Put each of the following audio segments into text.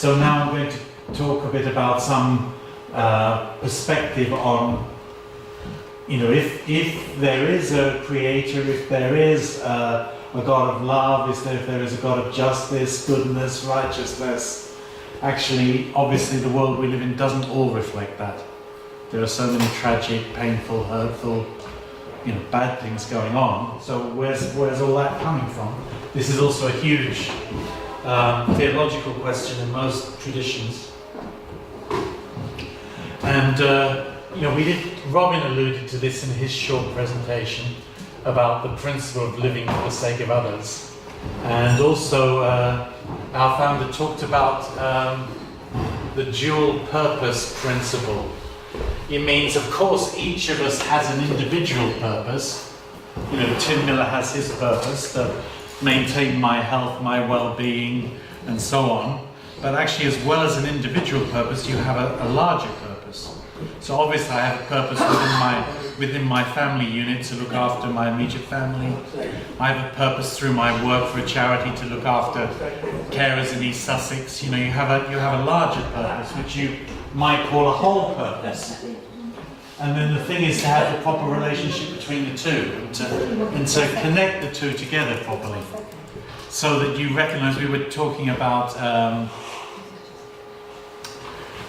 So now I'm going to talk a bit about some perspective on, if there is a creator, if there is a God of love, if there is a God of justice, goodness, righteousness. Actually, obviously the world we live in doesn't all reflect that. There are so many tragic, painful, hurtful, bad things going on. So where's all that coming from? This is also a huge theological question in most traditions. And Robin alluded to this in his short presentation about the principle of living for the sake of others. And also our founder talked about the dual purpose principle. It means, of course, each of us has an individual purpose. Tim Miller has his purpose to maintain my health, my well-being, and so on. But actually, as well as an individual purpose, you have a larger purpose. So obviously, I have a purpose within my family unit to look after my immediate family. I have a purpose through my work for a charity to look after carers in East Sussex. You have a larger purpose, which you might call a whole purpose. And then the thing is to have the proper relationship between the two and to connect the two together properly. So that you recognize, we were talking about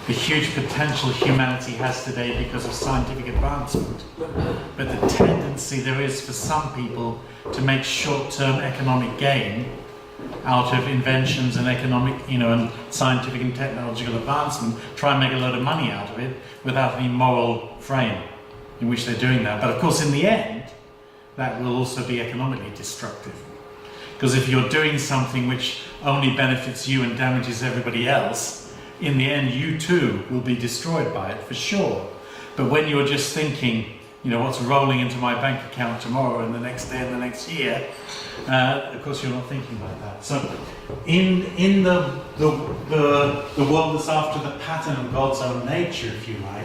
the huge potential humanity has today because of scientific advancement. But the tendency there is for some people to make short-term economic gain out of inventions and economic, and scientific and technological advancement, try and make a load of money out of it without any moral frame in which they're doing that. But of course, in the end, that will also be economically destructive. Because if you're doing something which only benefits you and damages everybody else, in the end, you too will be destroyed by it, for sure. But when you're just thinking, what's rolling into my bank account tomorrow and the next day and the next year, of course you're not thinking like that. So in the world that's after the pattern of God's own nature, if you like,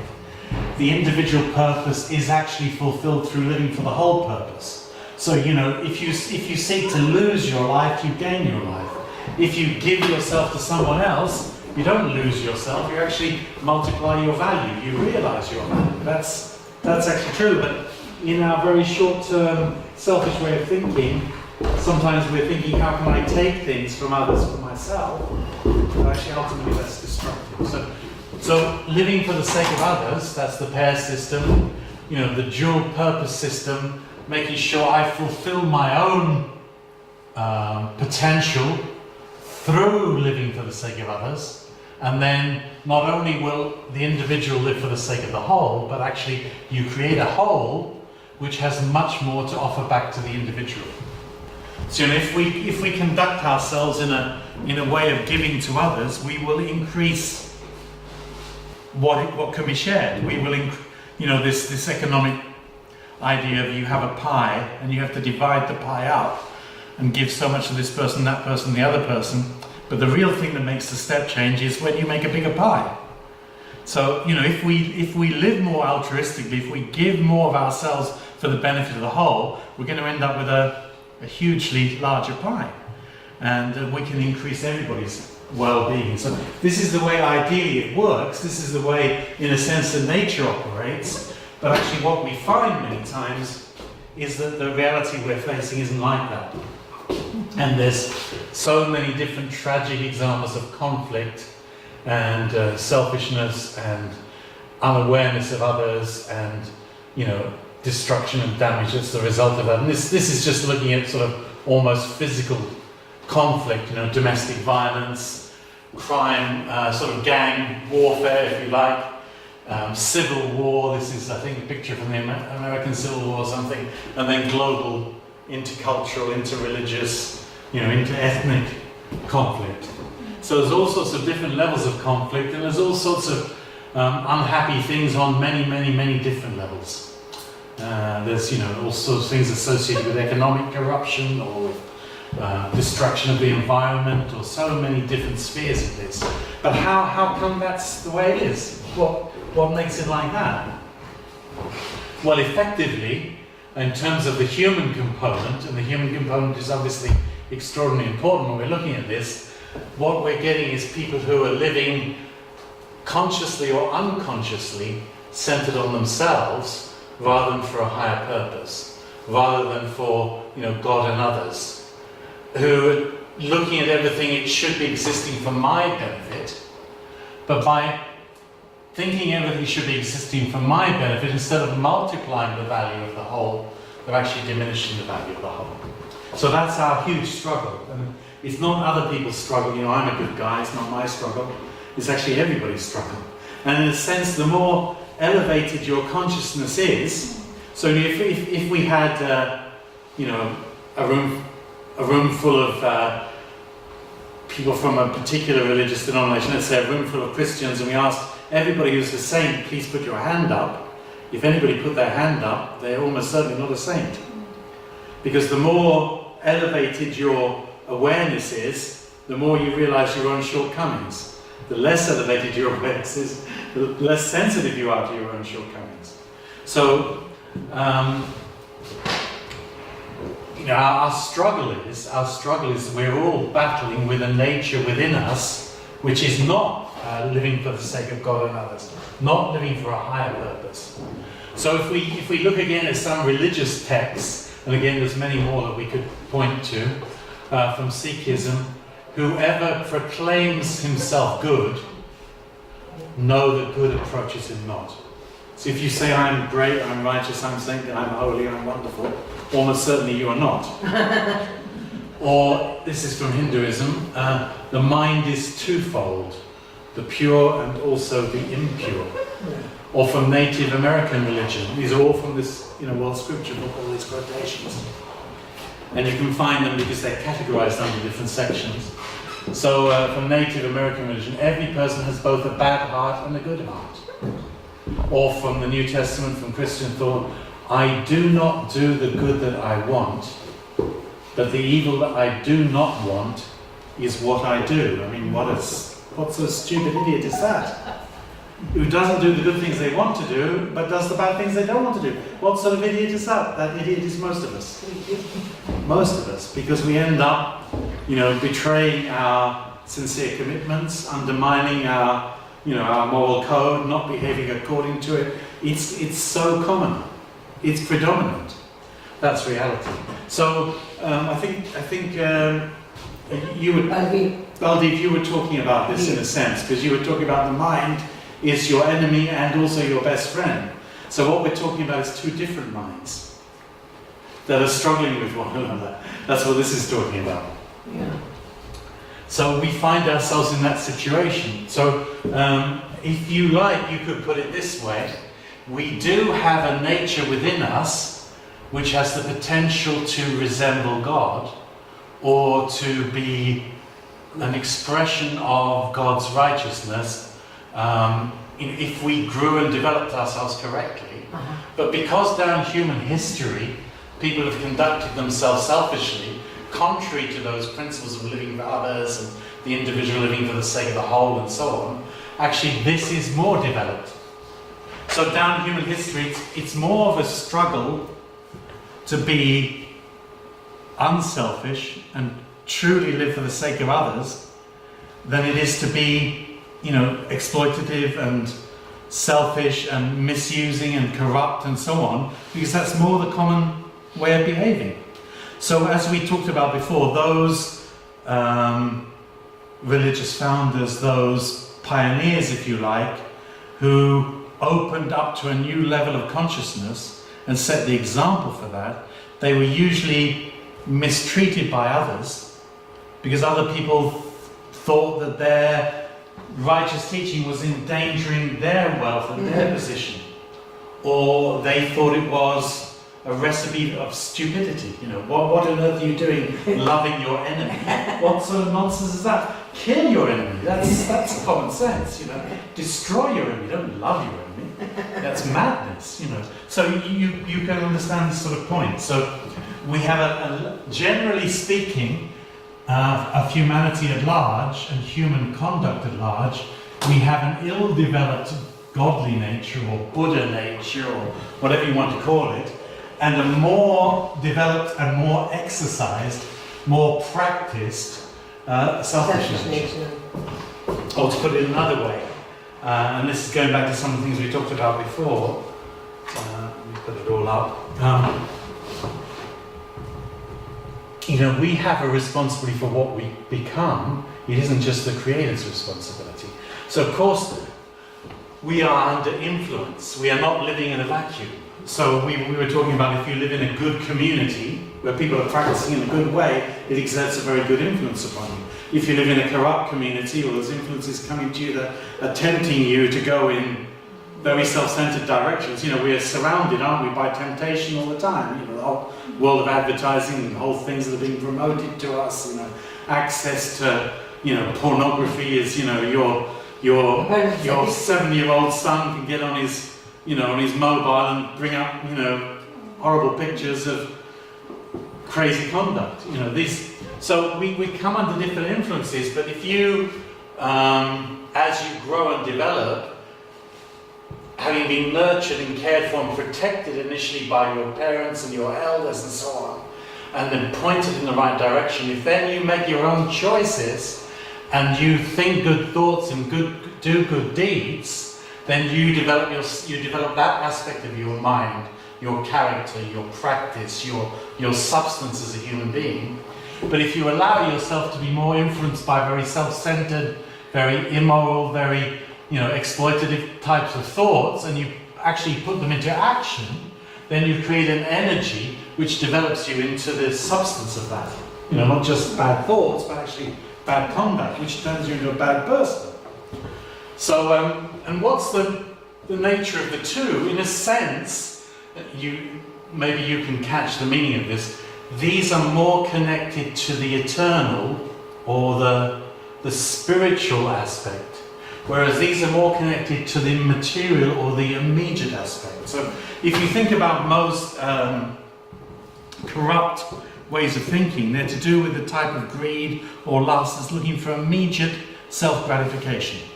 the individual purpose is actually fulfilled through living for the whole purpose. So, if you seek to lose your life, you gain your life. If you give yourself to someone else, you don't lose yourself, you actually multiply your value, you realize your value. That's actually true, but in our very short-term, selfish way of thinking, sometimes we're thinking, how can I take things from others for myself? But actually, ultimately, that's destructive. So living for the sake of others, that's the pair system, the dual purpose system, making sure I fulfill my own potential through living for the sake of others. And then not only will the individual live for the sake of the whole, but actually you create a whole which has much more to offer back to the individual. So if we conduct ourselves in a way of giving to others, we will increase what can be shared. We will, this economic idea of you have a pie and you have to divide the pie up and give so much to this person, that person, the other person. But the real thing that makes the step change is when you make a bigger pie. So, if we live more altruistically, if we give more of ourselves for the benefit of the whole, we're going to end up with a hugely larger pie. And we can increase everybody's well-being. So this is the way ideally it works. This is the way, in a sense, that nature operates. But actually what we find many times is that the reality we're facing isn't like that. And there's so many different tragic examples of conflict and selfishness and unawareness of others and, destruction and damage as the result of that. And this is just looking at sort of almost physical conflict, domestic violence, crime, sort of gang warfare, if you like, civil war. This is, I think, a picture from the American Civil War or something, and then global intercultural, interreligious, inter-ethnic conflict. So there's all sorts of different levels of conflict, and there's all sorts of unhappy things on many, many, many different levels. There's, all sorts of things associated with economic corruption or with destruction of the environment, or so many different spheres of this. But how come that's the way it is? What makes it like that? Well, effectively, in terms of the human component, and the human component is obviously extraordinarily important when we're looking at this, what we're getting is people who are living consciously or unconsciously centered on themselves rather than for a higher purpose, rather than for, God and others, who are looking at everything, it should be existing for my benefit, but by thinking everything should be existing for my benefit, instead of multiplying the value of the whole, they're actually diminishing the value of the whole. So that's our huge struggle. And it's not other people's struggle, I'm a good guy, it's not my struggle. It's actually everybody's struggle. And in a sense, the more elevated your consciousness is, so if we had, a room full of people from a particular religious denomination, let's say a room full of Christians, and we asked everybody who's a saint, please put your hand up. If anybody put their hand up, they're almost certainly not a saint. Because the more elevated your awareness is, the more you realize your own shortcomings. The less elevated your awareness is, the less sensitive you are to your own shortcomings. So, our struggle is we're all battling with a nature within us which is not living for the sake of God and others, not living for a higher purpose. So if we look again at some religious texts, and again there's many more that we could point to from Sikhism, whoever proclaims himself good, know that good approaches him not. So if you say, I'm great, I'm righteous, I'm saint, I'm holy, I'm wonderful, almost certainly you are not. Or, this is from Hinduism, the mind is twofold, the pure and also the impure. Or from Native American religion. These are all from this world scripture book, all these quotations. And you can find them because they're categorized under different sections. So from Native American religion, every person has both a bad heart and a good heart. Or from the New Testament, from Christian thought, I do not do the good that I want, but the evil that I do not want is what I do. I mean, what sort of stupid idiot is that? Who doesn't do the good things they want to do, but does the bad things they don't want to do. What sort of idiot is that? That idiot is most of us. Most of us, because we end up, betraying our sincere commitments, undermining our moral code, not behaving according to it. It's so common. It's predominant. That's reality. So I think you would, Baldeep, you were talking about this in a sense, because you were talking about the mind is your enemy and also your best friend. So what we're talking about is two different minds that are struggling with one another. That's what this is talking about. Yeah. So we find ourselves in that situation. So if you like, you could put it this way. We do have a nature within us which has the potential to resemble God or to be an expression of God's righteousness if we grew and developed ourselves correctly. But because down human history, people have conducted themselves selfishly, contrary to those principles of living for others and the individual living for the sake of the whole and so on, actually this is more developed. So down human history, it's more of a struggle to be unselfish and truly live for the sake of others than it is to be, exploitative and selfish and misusing and corrupt and so on, because that's more the common way of behaving. So as we talked about before, those religious founders, those pioneers, if you like, who opened up to a new level of consciousness and set the example for that, they were usually mistreated by others because other people thought that their righteous teaching was endangering their wealth and their position, or they thought it was a recipe of stupidity. What on earth are you doing loving your enemy? What sort of nonsense is that? Kill your enemy. That's common sense. Destroy your enemy. Don't love your enemy. That's madness. So you can understand this sort of point. So we have generally speaking, of humanity at large and human conduct at large, we have an ill-developed godly nature or Buddha nature or whatever you want to call it, and a more developed and more exercised, more practiced selfish nature. Or to put it another way, and this is going back to some of the things we talked about before. Let me put it all up. We have a responsibility for what we become. It isn't just the Creator's responsibility. So, of course, we are under influence. We are not living in a vacuum. So we were talking about if you live in a good community where people are practicing in a good way, it exerts a very good influence upon you. If you live in a corrupt community, or there's influences coming to you that are tempting you to go in very self-centered directions, we are surrounded, aren't we, by temptation all the time. The whole world of advertising and whole things that are being promoted to us, access to, pornography is, your 7-year-old son can get on his mobile and bring up, horrible pictures of crazy conduct. So we come under different influences, but if you, as you grow and develop, having been nurtured and cared for and protected initially by your parents and your elders and so on, and then pointed in the right direction, if then you make your own choices and you think good thoughts and do good deeds, then you develop that aspect of your mind, your character, your practice, your substance as a human being. But if you allow yourself to be more influenced by very self-centered, very immoral, very exploitative types of thoughts, and you actually put them into action, then you create an energy which develops you into the substance of that. Not just bad thoughts, but actually bad conduct, which turns you into a bad person. So, and what's the nature of the two? In a sense, maybe you can catch the meaning of this. These are more connected to the eternal or the spiritual aspect, whereas these are more connected to the material or the immediate aspect. So if you think about most corrupt ways of thinking, they're to do with the type of greed or lust that's looking for immediate self-gratification.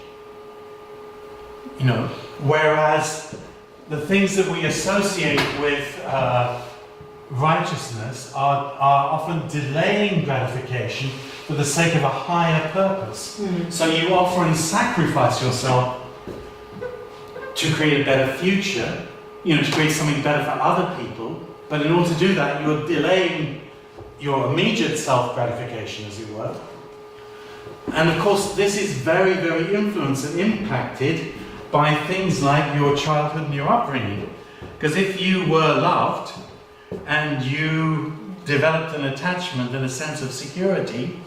Whereas the things that we associate with righteousness are often delaying gratification for the sake of a higher purpose. So you offer and sacrifice yourself to create a better future, to create something better for other people, but in order to do that, you're delaying your immediate self-gratification, as it were. And of course, this is very, very influenced and impacted by things like your childhood and your upbringing. Because if you were loved and you developed an attachment and a sense of security,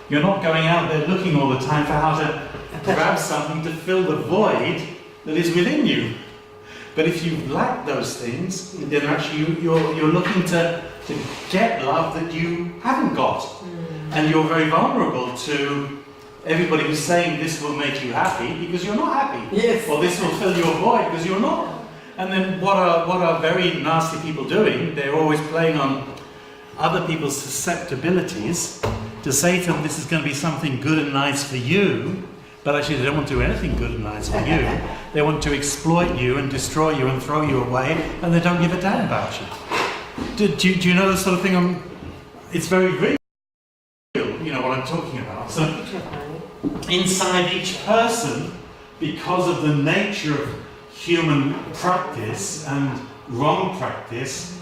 you're not going out there looking all the time for how to grab something to fill the void that is within you. But if you lack those things, then actually you're looking to get love that you haven't got. And you're very vulnerable to everybody who's saying this will make you happy because you're not happy. Yes. Or this will fill your void because you're not. And then what are very nasty people doing? They're always playing on other people's susceptibilities to say to them, this is going to be something good and nice for you, but actually they don't want to do anything good and nice for you. They want to exploit you and destroy you and throw you away, and they don't give a damn about you. Do you know this sort of thing? It's very real, what I'm talking about. So inside each person, because of the nature of human practice and wrong practice,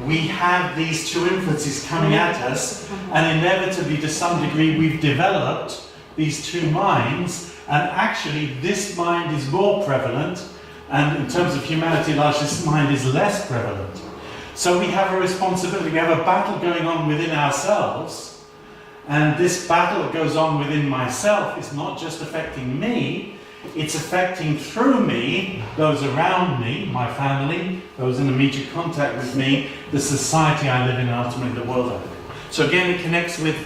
we have these two influences coming at us, and inevitably to some degree we've developed these two minds, and actually this mind is more prevalent, and in terms of humanity large, this mind is less prevalent. So we have a responsibility, we have a battle going on within ourselves, and this battle that goes on within myself is not just affecting me, it's affecting through me those around me, my family, those in immediate contact with me, the society I live in, and ultimately the world I live in. So again, it connects with,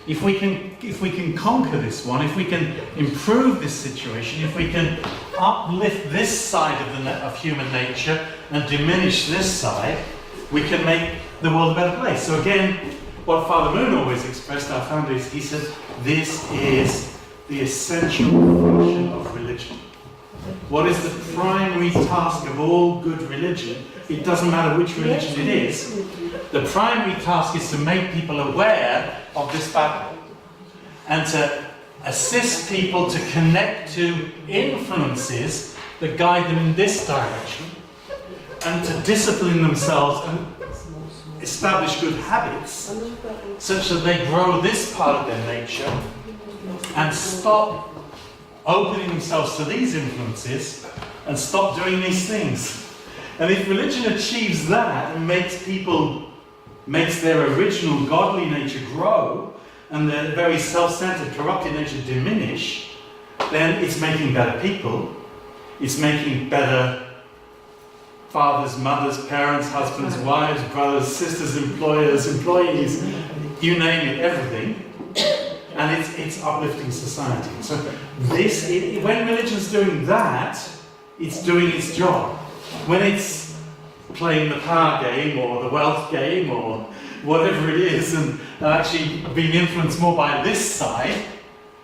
if we can conquer this one, if we can improve this situation, if we can uplift this side of human nature and diminish this side, we can make the world a better place. So again, what Father Moon always expressed, our founder, is he said, this is the essential function of religion. What is the primary task of all good religion? It doesn't matter which religion it is. The primary task is to make people aware of this battle and to assist people to connect to influences that guide them in this direction, and to discipline themselves and establish good habits such that they grow this part of their nature and stop opening themselves to these influences and stop doing these things. And if religion achieves that and makes their original godly nature grow and their very self-centered, corrupted nature diminish, then it's making better people. It's making better fathers, mothers, parents, husbands, wives, brothers, sisters, employers, employees, you name it, everything. And it's uplifting society. So when religion's doing that, it's doing its job. When it's playing the power game or the wealth game or whatever it is, and actually being influenced more by this side,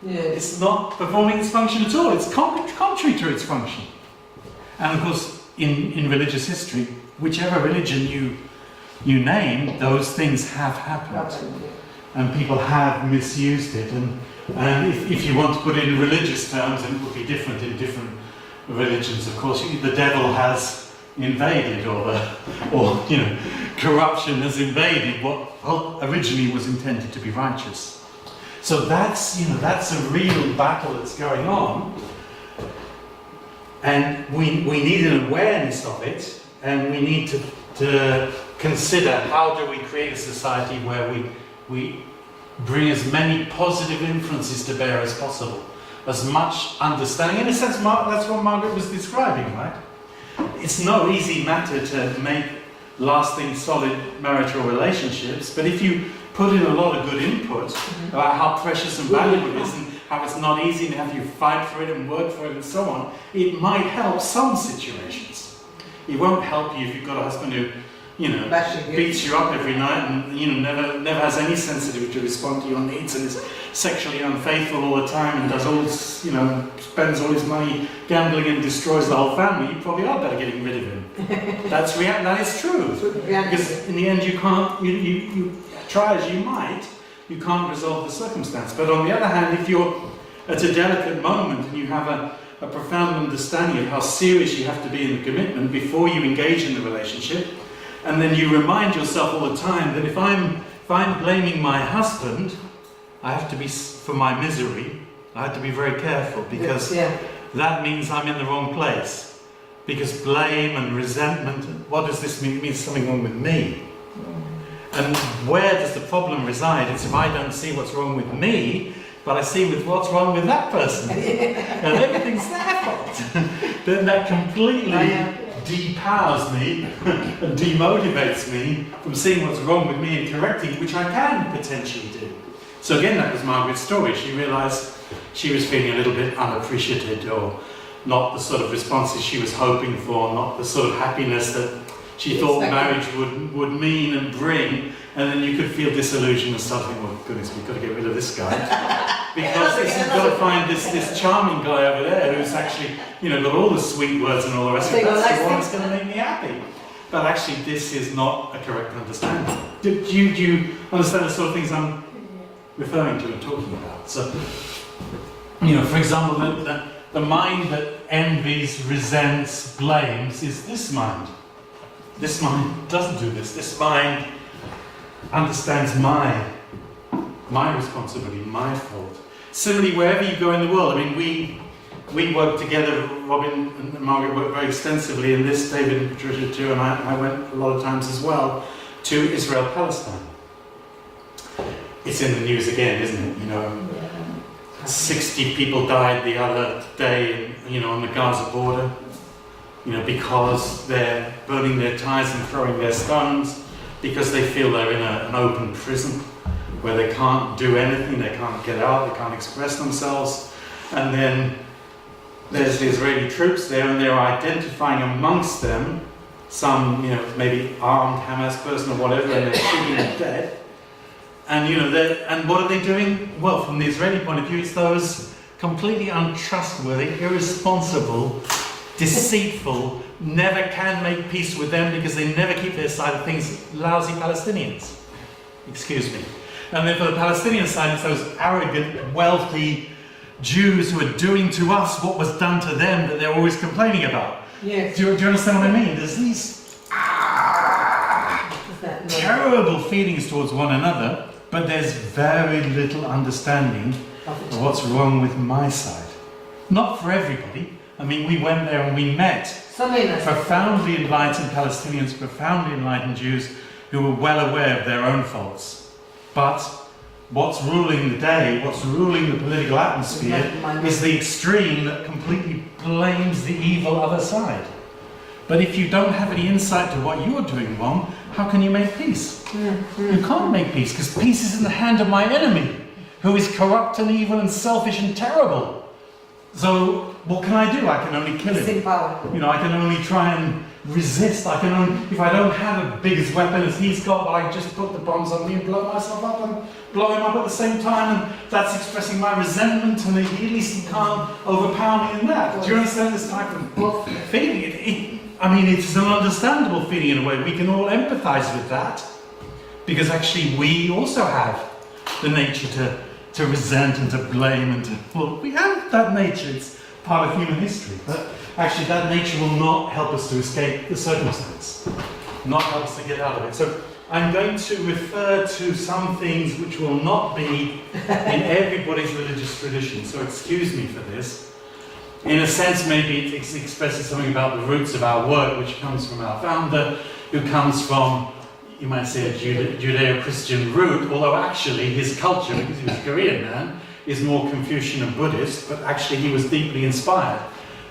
it's not performing its function at all. It's contrary to its function. And of course, in religious history, whichever religion you name, those things have happened. And people have misused it. And if you want to put it in religious terms, and it would be different in different religions, of course, the devil has invaded, or corruption has invaded what originally was intended to be righteous. So that's a real battle that's going on. And we need an awareness of it, and we need to consider how do we create a society where we bring as many positive influences to bear as possible, as much understanding. In a sense, that's what Margaret was describing, right? It's no easy matter to make lasting, solid marital relationships, but if you put in a lot of good input about how precious and valuable it is, and how it's not easy, and how you fight for it and work for it and so on, it might help some situations. It won't help you if you've got a husband who beats you up every night and never has any sensitivity to respond to your needs, and is sexually unfaithful all the time and does all this, spends all his money gambling and destroys the whole family. You probably are better getting rid of him. That is true. Because in the end, you can't. You try as you might, you can't resolve the circumstance. But on the other hand, if you're at a delicate moment and you have a profound understanding of how serious you have to be in the commitment before you engage in the relationship, and then you remind yourself all the time that if I'm blaming my husband, I have to be, for my misery, I have to be very careful, because that means I'm in the wrong place. Because blame and resentment, what does this mean? It means something wrong with me. And where does the problem reside? It's if I don't see what's wrong with me, but I see what's wrong with that person. And everything's their fault. Then that completely depowers me and demotivates me from seeing what's wrong with me and correcting, which I can potentially do. So again, that was Margaret's story. She realised she was feeling a little bit unappreciated, or not the sort of responses she was hoping for, not the sort of happiness that she thought marriage would mean and bring. And then you could feel disillusioned and start thinking, well, goodness, we've got to get rid of this guy. Because you've got to find this charming guy over there who's actually, got all the sweet words and all the rest of it. That's the one that's going to make me happy. But actually, this is not a correct understanding. Do you understand the sort of things I'm referring to and talking about? So, for example, the mind that envies, resents, blames is this mind. This mind doesn't do this. This mind understands my responsibility, my fault. Similarly, wherever you go in the world, we work together, Robin and Margaret work very extensively in this, David and Patricia too, and I went a lot of times as well, to Israel-Palestine. It's in the news again, isn't it? 60 people died the other day, on the Gaza border, because they're burning their ties and throwing their stones, because they feel they're in an open prison where they can't do anything, they can't get out, they can't express themselves. And then there's the Israeli troops there, and they're identifying amongst them some, maybe armed Hamas person or whatever, and they're shooting them dead. And and what are they doing? Well, from the Israeli point of view, it's those completely untrustworthy, irresponsible, deceitful, never can make peace with them because they never keep their side of things, lousy Palestinians. Excuse me. And then for the Palestinian side, it's those arrogant, wealthy Jews who are doing to us what was done to them that they're always complaining about. Yes. Do you understand what I mean? There's these terrible feelings towards one another, but there's very little understanding of what's wrong with my side. Not for everybody. I mean, we went there and we met profoundly enlightened Palestinians, profoundly enlightened Jews who were well aware of their own faults. But what's ruling the day, what's ruling the political atmosphere, is the extreme that completely blames the evil other side. But if you don't have any insight to what you're doing wrong, how can you make peace? You can't make peace, because peace is in the hand of my enemy, who is corrupt and evil and selfish and terrible. So what can I do? I can only kill him. You know, I can only try and resist. I can only, if I don't have a big as weapon as he's got, I just put the bombs on me and blow myself up and blow him up at the same time, and that's expressing my resentment, and at least he can't overpower me in that. Do you understand this type of feeling? I mean, it's an understandable feeling in a way. We can all empathize with that, because actually we also have the nature to resent and to blame and to, well, we have that nature. It's part of human history. But actually that nature will not help us to escape the circumstance, not help us to get out of it. So I'm going to refer to some things which will not be in everybody's religious tradition. So excuse me for this. In a sense, maybe it expresses something about the roots of our work, which comes from our founder, who comes from, you might say, a Judeo-Christian root, although actually his culture, because he was a Korean man, is more Confucian and Buddhist, but actually he was deeply inspired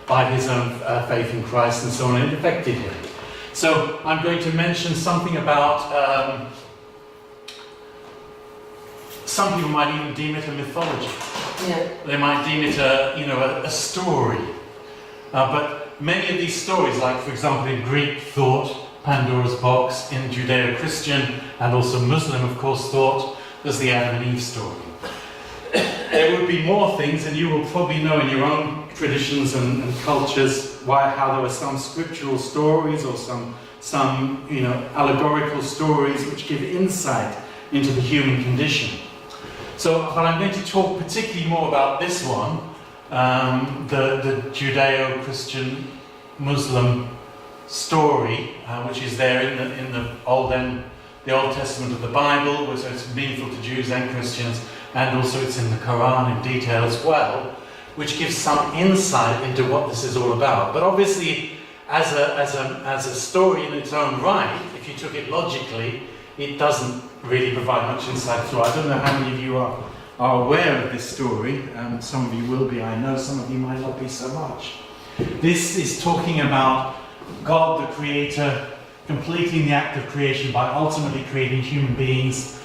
by his own faith in Christ and so on, and it affected him. So I'm going to mention something about, some people might even deem it a mythology. Yeah. They might deem it a story. But many of these stories, like for example in Greek thought, Pandora's box, in Judeo-Christian and also Muslim, of course, thought, there's the Adam and Eve story. There would be more things, and you will probably know in your own traditions and cultures how there were some scriptural stories or some allegorical stories which give insight into the human condition. So, but I'm going to talk particularly more about this one, the Judeo-Christian Muslim story, which is there in the Old Testament of the Bible, so it's meaningful to Jews and Christians, and also it's in the Quran in detail as well, which gives some insight into what this is all about. But obviously, as a story in its own right, if you took it logically, it doesn't really provide much insight through. I don't know how many of you are aware of this story. Some of you will be, I know, some of you might not be so much. This is talking about God, the Creator, completing the act of creation by ultimately creating human beings,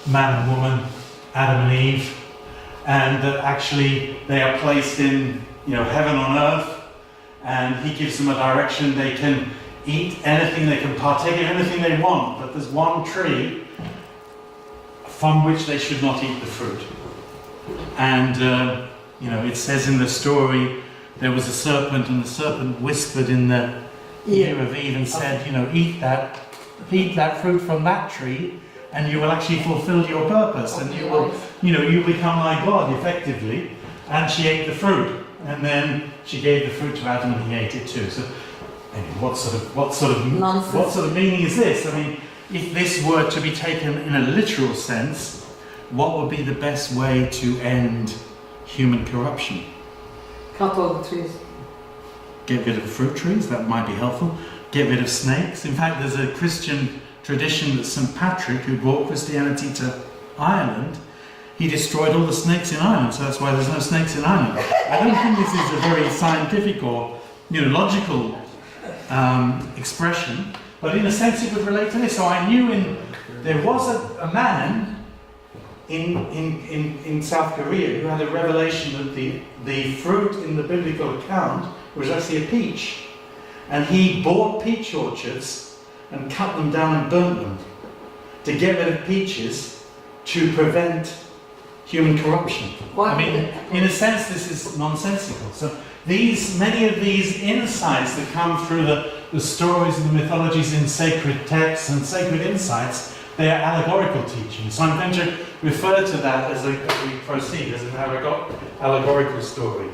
man and woman, Adam and Eve, and that actually they are placed in, heaven on earth, and He gives them a direction. They can eat anything, they can partake of anything they want, but there's one tree from which they should not eat the fruit. And it says in the story, there was a serpent, and the serpent whispered in the ear of Eve and said, eat that fruit from that tree, and you will actually fulfill your purpose, and you will, you become like God effectively. And she ate the fruit, and then she gave the fruit to Adam, and he ate it too. So, what sort of meaning is this? I mean, if this were to be taken in a literal sense, what would be the best way to end human corruption? Cut all the trees. Get rid of fruit trees, that might be helpful. Get rid of snakes. In fact, there's a Christian tradition that St. Patrick, who brought Christianity to Ireland, he destroyed all the snakes in Ireland, so that's why there's no snakes in Ireland. I don't think this is a very scientific or logical expression, but in a sense it would relate to this. So I knew there was a man in South Korea who had a revelation that the fruit in the biblical account was actually a peach, and he bought peach orchards and cut them down and burnt them to get rid of peaches to prevent human corruption. What? I mean, in a sense, this is nonsensical. So many of these insights that come through the stories and the mythologies in sacred texts and sacred insights They are allegorical teachings. So I'm going to refer to that as we proceed, as an allegorical story.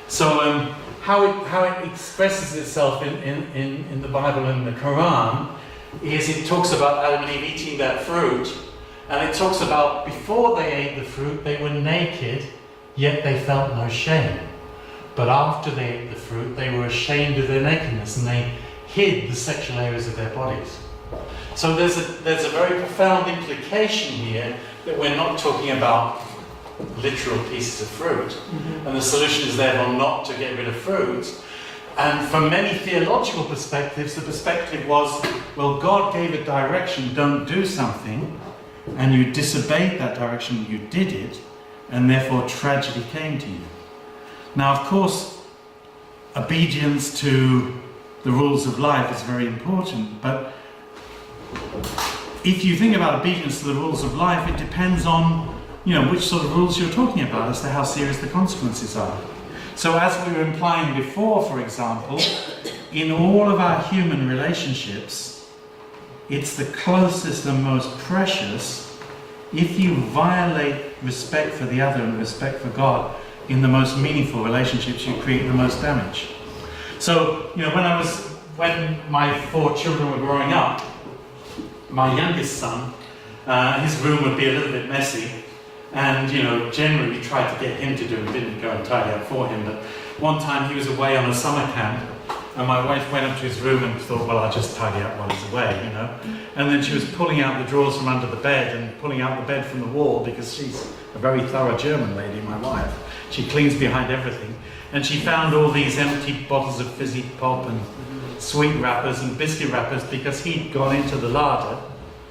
So how it expresses itself in the Bible and the Quran is it talks about Adam and Eve eating that fruit, and it talks about before they ate the fruit they were naked, yet they felt no shame. But after they ate the fruit they were ashamed of their nakedness and they hid the sexual areas of their bodies. So there's a very profound implication here that we're not talking about literal pieces of fruit, and the solution is therefore not to get rid of fruit. And from many theological perspectives, the perspective was, well, God gave a direction, don't do something, and you disobeyed that direction, you did it, and therefore tragedy came to you. Now, of course, obedience to the rules of life is very important, but if you think about obedience to the rules of life, it depends on, which sort of rules you're talking about as to how serious the consequences are. So as we were implying before, for example, in all of our human relationships, it's the closest and most precious. If you violate respect for the other and respect for God in the most meaningful relationships, you create the most damage. So, when my 4 children were growing up, my youngest son, his room would be a little bit messy, and generally we tried to get him to do it, didn't go and tidy up for him. But one time he was away on a summer camp, and my wife went up to his room and thought, well, I'll just tidy up while he's away, And then she was pulling out the drawers from under the bed and pulling out the bed from the wall, because she's a very thorough German lady, my wife. She cleans behind everything. And she found all these empty bottles of fizzy pop and sweet wrappers and biscuit wrappers, because he'd gone into the larder,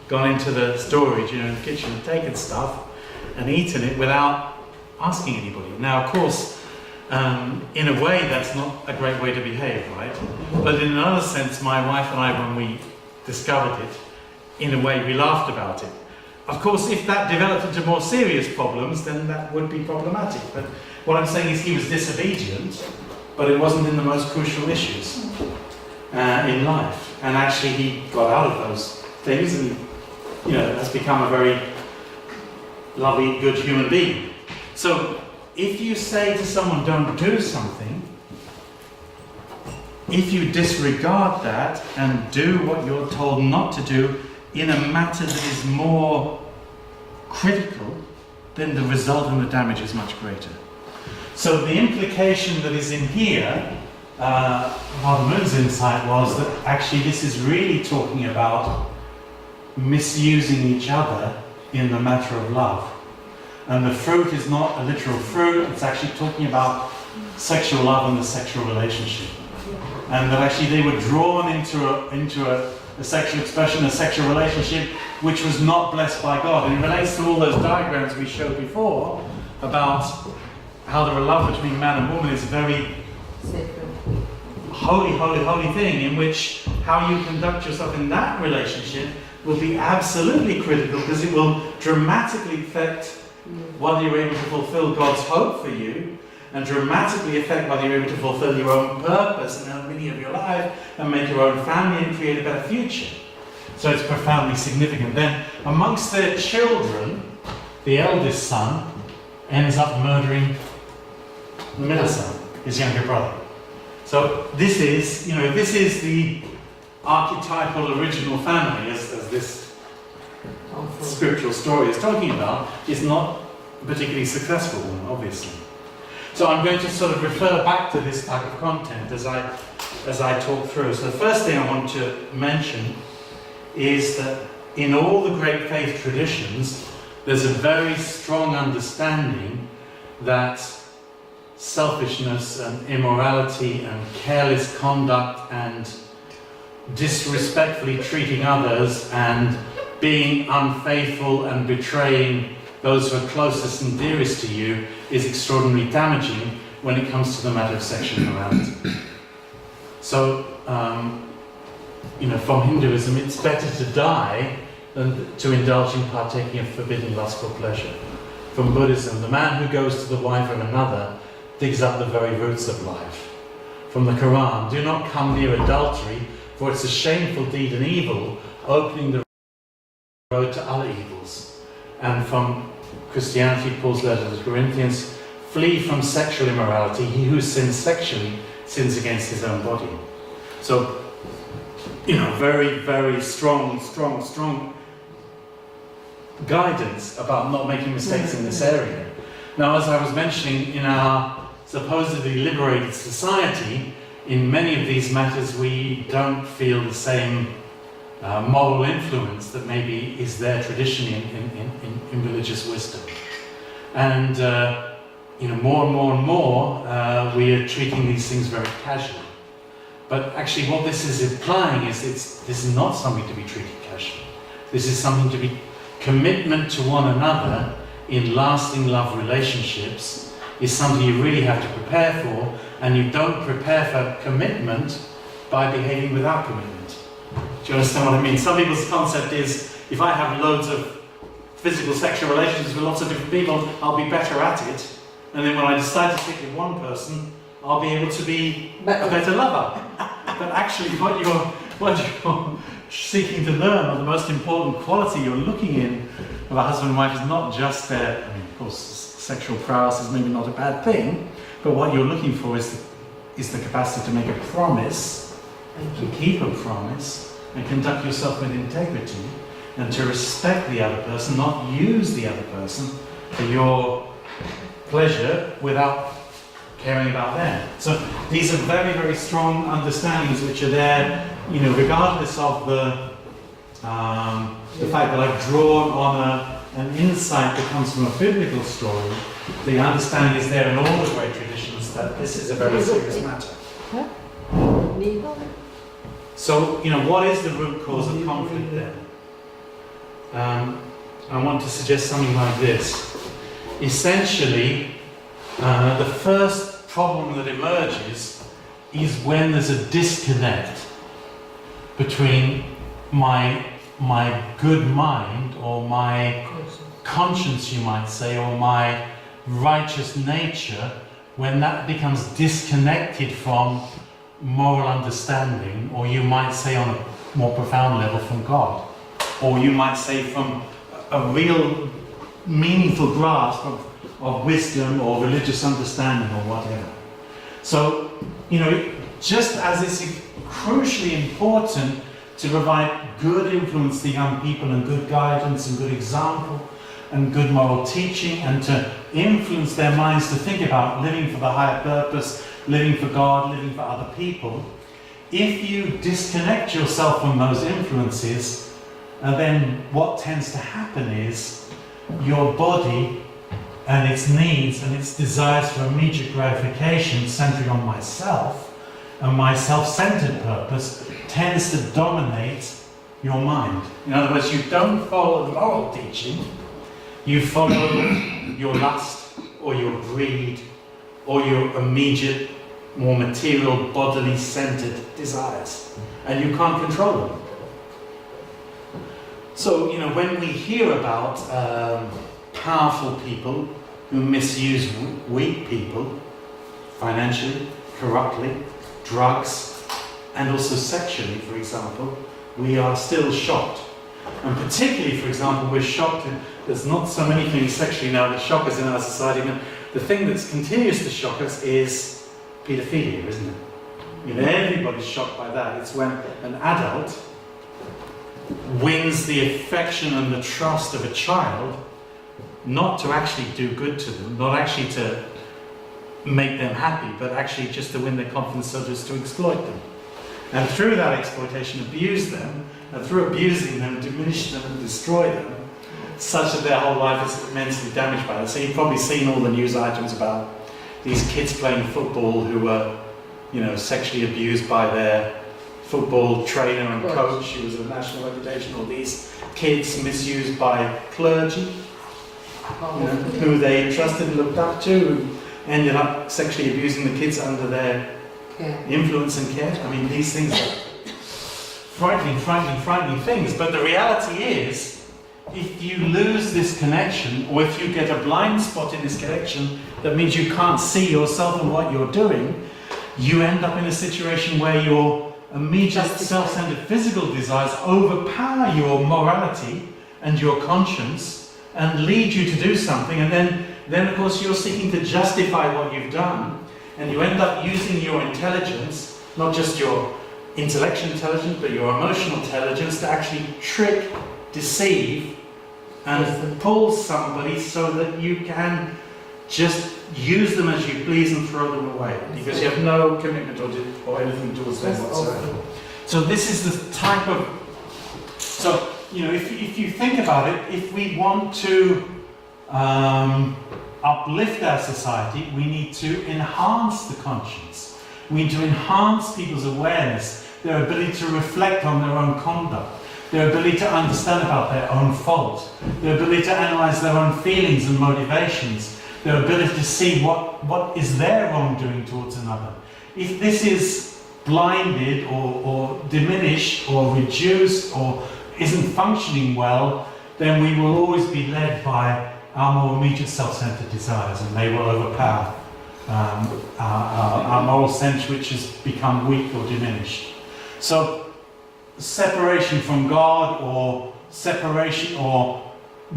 gone into the storage, in the kitchen, and taken stuff and eaten it without asking anybody. Now, of course, in a way, that's not a great way to behave, right? But in another sense, my wife and I, when we discovered it, in a way, we laughed about it. Of course, if that developed into more serious problems, then that would be problematic. But what I'm saying is he was disobedient, but it wasn't in the most crucial issues in life. And actually, he got out of those things and, has become a very lovely, good human being. So, if you say to someone, don't do something, if you disregard that and do what you're told not to do in a matter that is more critical, then the result and the damage is much greater. So the implication that is in here, Father Moon's insight was that actually this is really talking about misusing each other in the matter of love. And the fruit is not a literal fruit, it's actually talking about sexual love and the sexual relationship. And that actually they were drawn into a sexual expression, a sexual relationship, which was not blessed by God. And it relates to all those diagrams we showed before about how the love between man and woman is a very Sacred. holy thing, in which how you conduct yourself in that relationship will be absolutely critical, because it will dramatically affect whether you're able to fulfill God's hope for you, and dramatically affect whether you're able to fulfill your own purpose and the meaning of your life, and make your own family and create a better future. So it's profoundly significant. Then, amongst their children, the eldest son ends up murdering the middle son, his younger brother. So this is the archetypal original family, as this scriptural story is talking about, is not a particularly successful one, obviously. So I'm going to sort of refer back to this type of content as I talk through. So the first thing I want to mention is that in all the great faith traditions, there's a very strong understanding that selfishness and immorality and careless conduct and disrespectfully treating others and being unfaithful and betraying those who are closest and dearest to you is extraordinarily damaging when it comes to the matter of sexual morality. So, from Hinduism, it's better to die than to indulge in partaking of forbidden lustful pleasure. From Buddhism, the man who goes to the wife of another digs up the very roots of life. From the Quran, do not come near adultery, for it's a shameful deed and evil, opening the road to other evils. And from Christianity, Paul's letter to the Corinthians, flee from sexual immorality. He who sins sexually sins against his own body. So, very, very strong guidance about not making mistakes in this area. Now, as I was mentioning, in our supposedly liberated society, in many of these matters we don't feel the same moral influence that maybe is there traditionally in religious wisdom. And more and more we are treating these things very casually. But actually what this is implying is this is not something to be treated casually. This is something to be commitment to one another in lasting love relationships is something you really have to prepare for, and you don't prepare for commitment by behaving without commitment. Do you understand what I mean? Some people's concept is, if I have loads of physical sexual relationships with lots of different people, I'll be better at it. And then when I decide to stick with one person, I'll be able to be a better lover. But actually what you're seeking to learn, or the most important quality you're looking in of a husband and wife, is not just their, of course, sexual prowess is maybe not a bad thing, but what you're looking for is the capacity to make a promise, to keep a promise, and conduct yourself with integrity, and to respect the other person, not use the other person for your pleasure without caring about them. So these are very, very strong understandings which are there, regardless of the fact that I've drawn on an insight that comes from a biblical story. The understanding is there in all the great traditions that this is a very serious matter. So, what is the root cause of conflict then? I want to suggest something like this. Essentially, the first problem that emerges is when there's a disconnect between my good mind, or my conscience, you might say, or my righteous nature, when that becomes disconnected from moral understanding, or you might say on a more profound level from God, or you might say from a real meaningful grasp of wisdom or religious understanding or whatever. So, just as it's crucially important to provide good influence to young people and good guidance and good example and good moral teaching, and to influence their minds to think about living for the higher purpose, living for God, living for other people, if you disconnect yourself from those influences, then what tends to happen is your body and its needs and its desires for immediate gratification centering on myself and my self-centered purpose tends to dominate your mind. In other words, you don't follow the moral teaching, you follow your lust or your greed or your immediate, more material, bodily centered desires, and you can't control them. So, when we hear about powerful people who misuse weak people, financially, corruptly, drugs, and also sexually, for example, we are still shocked. And particularly, for example, we're shocked, there's not so many things sexually now that shock us in our society, but the thing that continues to shock us is paedophilia, isn't it? Everybody's shocked by that. It's when an adult wins the affection and the trust of a child, not to actually do good to them, not actually to make them happy, but actually just to win their confidence, so just to exploit them. And through that exploitation, abuse them, and through abusing them, diminish them and destroy them, such that their whole life is immensely damaged by that. So you've probably seen all the news items about these kids playing football who were, sexually abused by their football trainer and coach who was a national reputation, or these kids misused by clergy, who they trusted and looked up to, who ended up sexually abusing the kids under their influence and care. I mean, these things are frightening things. But the reality is, if you lose this connection, or if you get a blind spot in this connection, that means you can't see yourself and what you're doing, you end up in a situation where your immediate self-centered physical desires overpower your morality and your conscience and lead you to do something, and then of course you're seeking to justify what you've done, and you end up using your intelligence, not just your intellectual intelligence, but your emotional intelligence, to actually trick, deceive, and pull somebody so that you can just use them as you please and throw them away, because you have no commitment or anything towards them whatsoever. So this is the type of... So, if you think about it, if we want to uplift our society, we need to enhance the conscience. We need to enhance people's awareness, their ability to reflect on their own conduct, their ability to understand about their own fault, their ability to analyze their own feelings and motivations, their ability to see what is their wrongdoing towards another. If this is blinded or diminished or reduced or isn't functioning well, then we will always be led by our more immediate self-centered desires, and they will overpower our moral sense, which has become weak or diminished. So separation from God, or separation or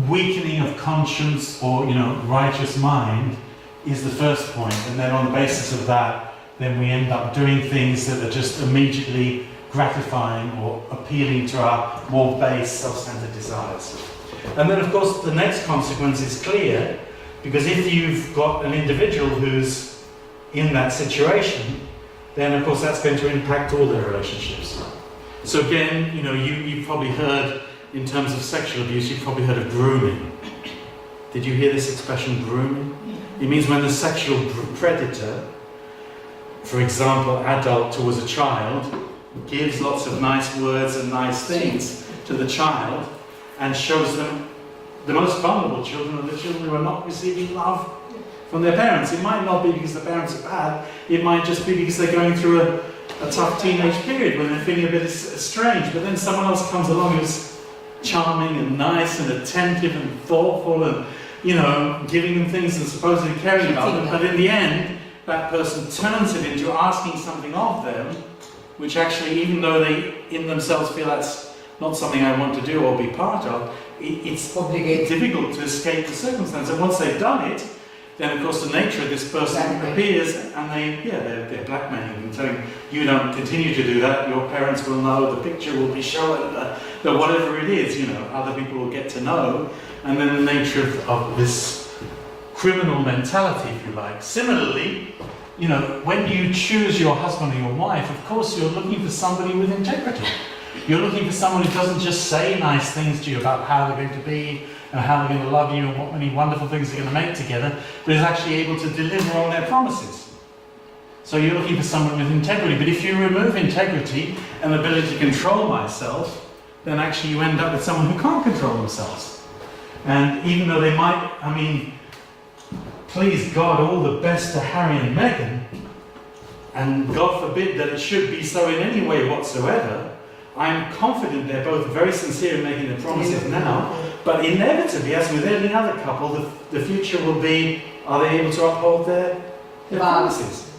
weakening of conscience, or righteous mind, is the first point. And then on the basis of that, then we end up doing things that are just immediately gratifying or appealing to our more base self-centered desires. And then of course the next consequence is clear, because if you've got an individual who's in that situation, then of course that's going to impact all their relationships. So again, you've probably heard, in terms of sexual abuse, you've probably heard of grooming. Did you hear this expression, grooming? It means when the sexual predator, for example, adult towards a child, gives lots of nice words and nice things to the child and shows them the most vulnerable children are the children who are not receiving love from their parents. It might not be because the parents are bad, it might just be because they're going through a tough teenage period when they're feeling a bit estranged, but then someone else comes along who's charming and nice and attentive and thoughtful and, giving them things and supposedly caring about them, but in the end, that person turns it into asking something of them, which actually, even though they in themselves feel that's not something I want to do or be part of, it's difficult to escape the circumstance. And once they've done it, then of course the nature of this person appears, and they're blackmailing and telling you don't continue to do that, your parents will know, the picture will be shown, that whatever it is, other people will get to know, and then the nature of this criminal mentality, if you like. Similarly, when you choose your husband or your wife, of course you're looking for somebody with integrity. You're looking for someone who doesn't just say nice things to you about how they're going to be and how they're going to love you and what many wonderful things they're going to make together, but is actually able to deliver on their promises. So you're looking for someone with integrity. But if you remove integrity and the ability to control myself, then actually you end up with someone who can't control themselves. And even though they might, please God, all the best to Harry and Meghan, and God forbid that it should be so in any way whatsoever, I'm confident they're both very sincere in making their promises now, but inevitably, as with any other couple, the future will be, are they able to uphold their promises?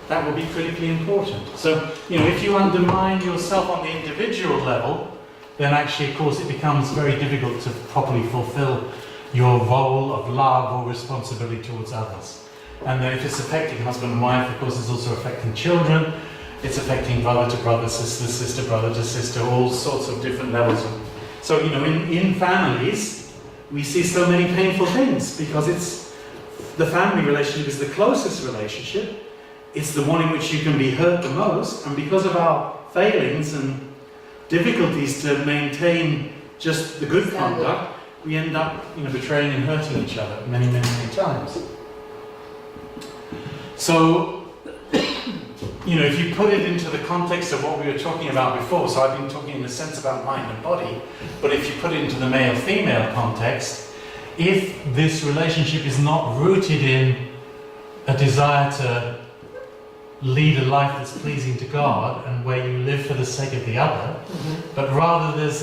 That will be critically important. So, if you undermine yourself on the individual level, then actually, of course, it becomes very difficult to properly fulfill your role of love or responsibility towards others. And then if it's affecting husband and wife, of course, it's also affecting children. It's affecting brother to brother, sister to sister, brother to sister, all sorts of different levels. So, in families, we see so many painful things, because the family relationship is the closest relationship. It's the one in which you can be hurt the most, and because of our failings and difficulties to maintain just the good conduct, we end up, betraying and hurting each other many, many, many times. So, if you put it into the context of what we were talking about before, so I've been talking in a sense about mind and body, but if you put it into the male-female context, if this relationship is not rooted in a desire to lead a life that's pleasing to God and where you live for the sake of the other, but rather there's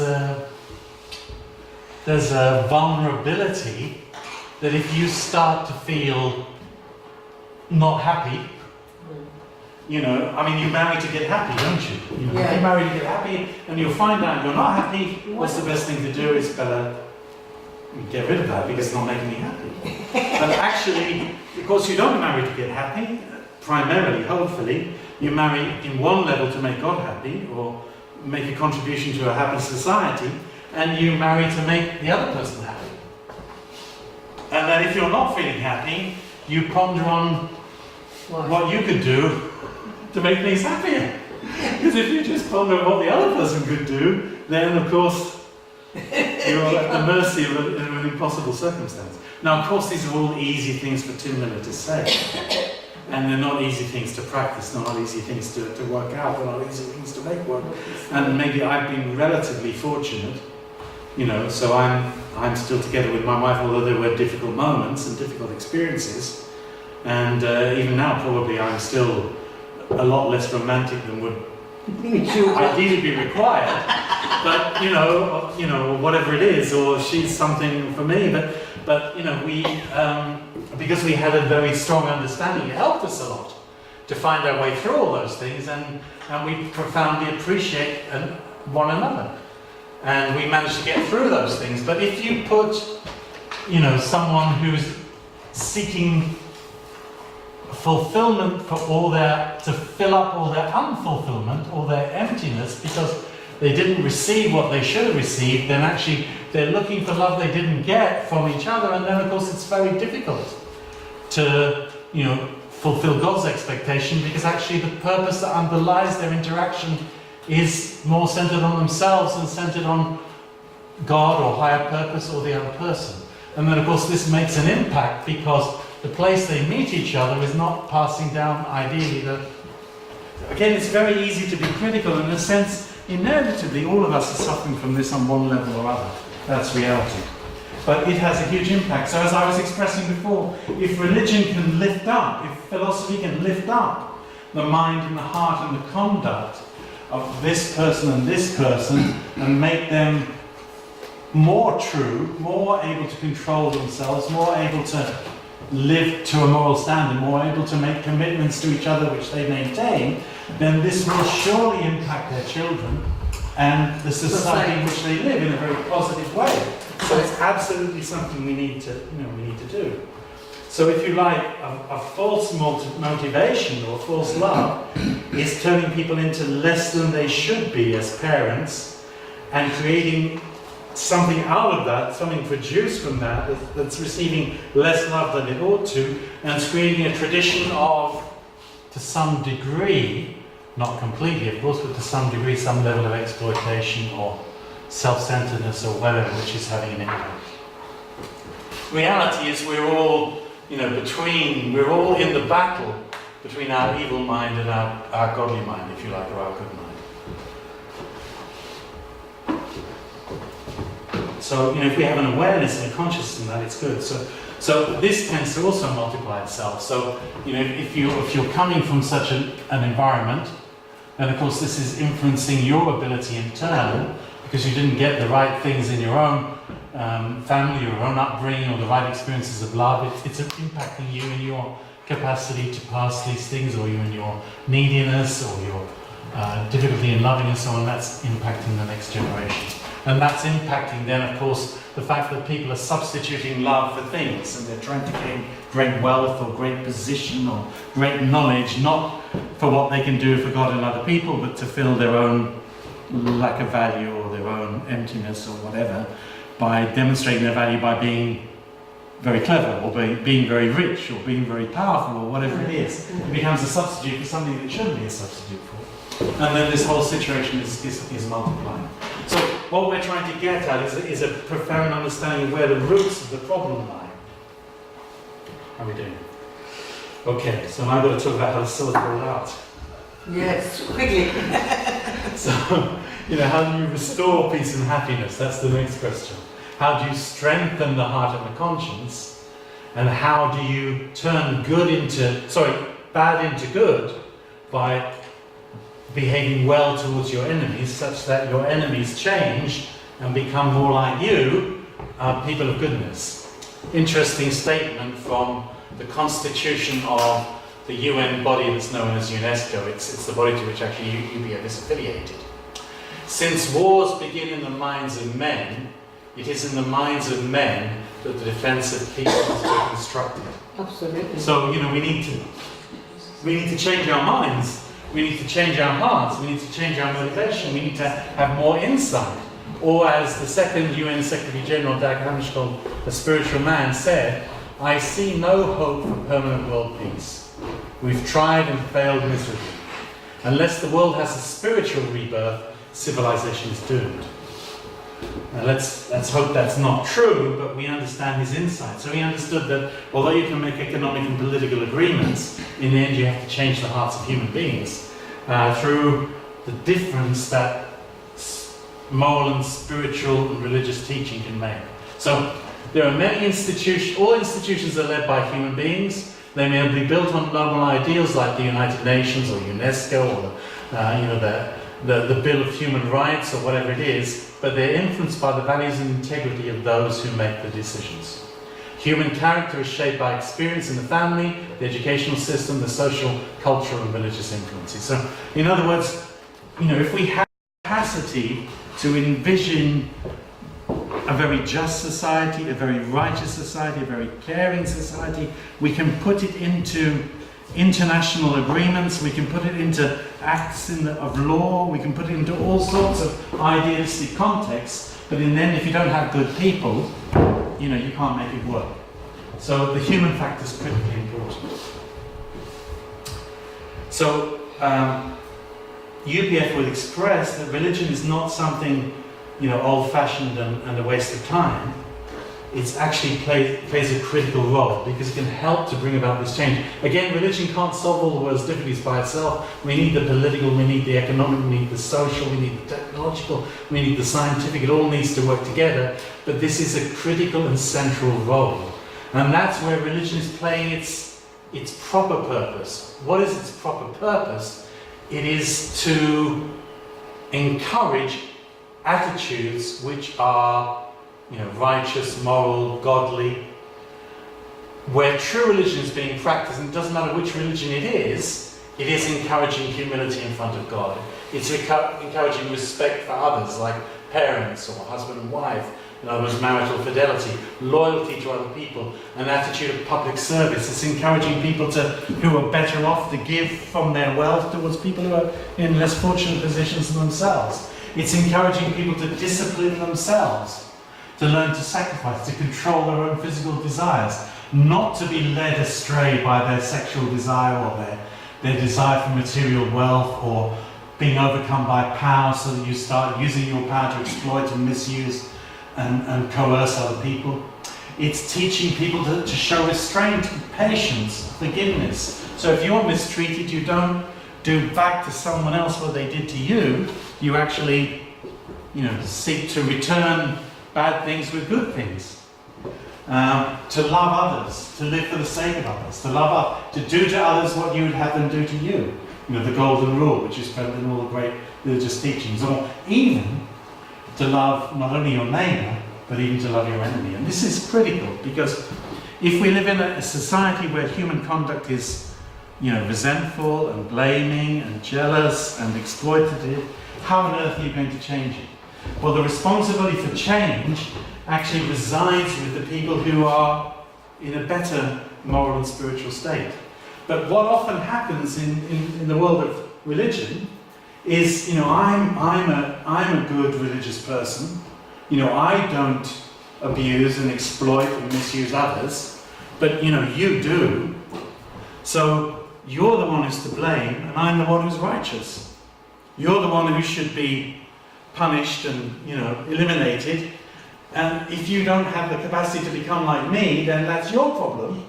a vulnerability that if you start to feel not happy, you marry to get happy, don't you? Yeah. You marry to get happy, and you'll find out you're not happy. What's the best thing to do is better get rid of that because it's not making me happy. And actually, of course, you don't marry to get happy. Primarily, hopefully, you marry in one level to make God happy or make a contribution to a happy society, and you marry to make the other person happy. And then if you're not feeling happy, you ponder on what you could do to make things happier. Because if you just ponder on what the other person could do, then of course you're at the mercy of an impossible circumstance. Now, of course, these are all easy things for Tim Miller to say. And they're not easy things to practice, they're not easy things to work out, they're not easy things to make work. And maybe I've been relatively fortunate, so I'm still together with my wife, although there were difficult moments and difficult experiences. And even now, probably I'm still a lot less romantic than would ideally be required. But whatever it is, or she's something for me. But we, because we had a very strong understanding, it helped us a lot to find our way through all those things, and we profoundly appreciate one another. And we managed to get through those things. But if you put, someone who's seeking fulfillment to fill up all their unfulfillment, all their emptiness, because they didn't receive what they should have received, then actually they're looking for love they didn't get from each other, and then of course it's very difficult to, fulfill God's expectation, because actually the purpose that underlies their interaction is more centered on themselves than centered on God or higher purpose or the other person. And then of course this makes an impact, because the place they meet each other is not passing down ideally again, it's very easy to be critical, in a sense, inevitably all of us are suffering from this on one level or other. That's reality. But it has a huge impact. So as I was expressing before, if religion can lift up, if philosophy can lift up the mind and the heart and the conduct of this person and make them more true, more able to control themselves, more able to live to a moral standard, more able to make commitments to each other which they maintain, then this will surely impact their children and the society in which they live in a very positive way. So it's absolutely something we need to do. So if you like, a false motivation or false love is turning people into less than they should be as parents, and creating something out of that, something produced from that that's receiving less love than it ought to, and it's creating a tradition of, to some degree, not completely of course, but to some degree, some level of exploitation or self-centeredness or whatever, which is having an impact. Reality is we're all, we're all in the battle between our evil mind and our godly mind, if you like, or our good mind. So, if we have an awareness and a consciousness in that, it's good. So this tends to also multiply itself. So, if you're coming from such an environment, then of course this is influencing your ability in turn, because you didn't get the right things in your own family, your own upbringing, or the right experiences of love. It's impacting you in your capacity to pass these things, or you in your neediness, or your difficulty in loving and so on. That's impacting the next generation. And that's impacting then, of course, the fact that people are substituting love for things, and they're trying to gain great wealth or great position or great knowledge, not for what they can do for God and other people, but to fill their own lack of value or their own emptiness or whatever, by demonstrating their value by being very clever or being very rich or being very powerful or whatever it is. It becomes a substitute for something that shouldn't be a substitute for. And then this whole situation is multiplying. So what we're trying to get at is a profound understanding of where the roots of the problem lie. How are we doing? Okay, so now I've got to talk about how to sort it all out. Yes, quickly. So, how do you restore peace and happiness? That's the next question. How do you strengthen the heart and the conscience? And how do you turn bad into good by behaving well towards your enemies, such that your enemies change and become more like you, people of goodness? Interesting statement from the constitution of the UN body that's known as UNESCO. It's the body to which actually UPF is affiliated. Since wars begin in the minds of men, it is in the minds of men that the defence of peace is constructed. Absolutely. So, we need to change our minds. We need to change our hearts. We need to change our motivation. We need to have more insight. Or as the second UN Secretary General, Dag Hammarskjöld, a spiritual man, said, "I see no hope for permanent world peace. We've tried and failed miserably. Unless the world has a spiritual rebirth, civilization is doomed." Now let's hope that's not true, but we understand his insight. So he understood that although you can make economic and political agreements, in the end you have to change the hearts of human beings through the difference that moral and spiritual and religious teaching can make. So there are many institutions, all institutions are led by human beings. They may be built on noble ideals like the United Nations or UNESCO or the Bill of Human Rights or whatever it is, but they're influenced by the values and integrity of those who make the decisions. Human character is shaped by experience in the family, the educational system, the social, cultural and religious influences. So, in other words, if we have capacity to envision a very just society, a very righteous society, a very caring society, we can put it into international agreements, we can put it into acts of law, we can put it into all sorts of idealistic contexts, but in the end, if you don't have good people, you can't make it work. So the human factor is critically important. So UPF will express that religion is not something old-fashioned and a waste of time. It's actually plays a critical role because it can help to bring about this change. Again, religion can't solve all the world's difficulties by itself. We need the political, we need the economic, we need the social, we need the technological, we need the scientific. It all needs to work together. But this is a critical and central role. And that's where religion is playing its proper purpose. What is its proper purpose? It is to encourage attitudes which are righteous, moral, godly, where true religion is being practiced, and it doesn't matter which religion it is encouraging humility in front of God. It's encouraging respect for others, like parents or husband and wife, in other words, marital fidelity, loyalty to other people, an attitude of public service. It's encouraging people who are better off to give from their wealth towards people who are in less fortunate positions than themselves. It's encouraging people to discipline themselves, to learn to sacrifice, to control their own physical desires, not to be led astray by their sexual desire or their desire for material wealth or being overcome by power so that you start using your power to exploit and misuse and coerce other people. It's teaching people to show restraint, patience, forgiveness. So if you're mistreated, you don't do back to someone else what they did to you. You actually, seek to return bad things with good things. To love others, to live for the sake of others, to do to others what you would have them do to you. The golden rule, which is found in all the great religious teachings. Or even to love not only your neighbour, but even to love your enemy. And this is critical, because if we live in a society where human conduct is, resentful and blaming and jealous and exploitative, how on earth are you going to change it? Well, the responsibility for change actually resides with the people who are in a better moral and spiritual state. But what often happens in the world of religion is, I'm a good religious person. I don't abuse and exploit and misuse others, but you do. So you're the one who's to blame, and I'm the one who's righteous. You're the one who should be punished and eliminated. And if you don't have the capacity to become like me, then that's your problem.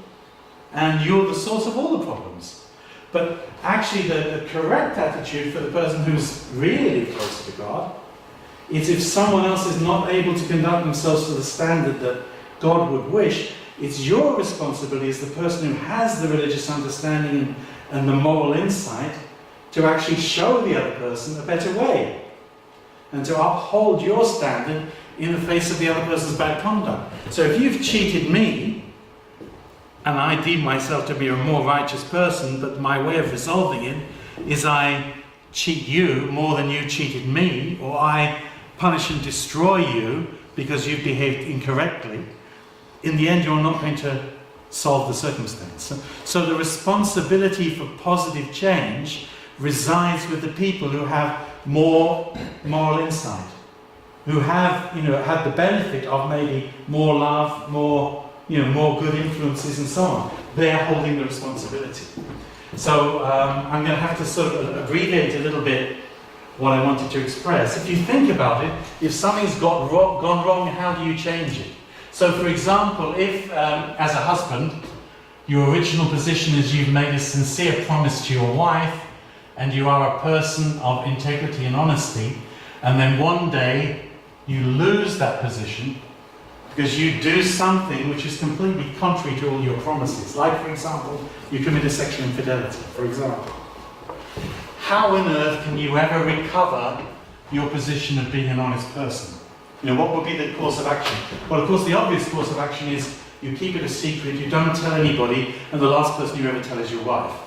And you're the source of all the problems. But actually the correct attitude for the person who's really close to God is, if someone else is not able to conduct themselves to the standard that God would wish, it's your responsibility as the person who has the religious understanding and the moral insight to actually show the other person a better way and to uphold your standard in the face of the other person's bad conduct. So if you've cheated me, and I deem myself to be a more righteous person, but my way of resolving it is I cheat you more than you cheated me, or I punish and destroy you because you've behaved incorrectly, in the end you're not going to solve the circumstance. So the responsibility for positive change resides with the people who have more moral insight, who have, had the benefit of maybe more love, more good influences and so on. They are holding the responsibility. So I'm going to have to sort of abbreviate a little bit what I wanted to express. If you think about it, if something's gone wrong, how do you change it? So for example, if as a husband, your original position is you've made a sincere promise to your wife and you are a person of integrity and honesty, and then one day you lose that position because you do something which is completely contrary to all your promises. Like, for example, you commit a sexual infidelity, for example. How on earth can you ever recover your position of being an honest person? What would be the course of action? Well, of course, the obvious course of action is you keep it a secret, you don't tell anybody, and the last person you ever tell is your wife.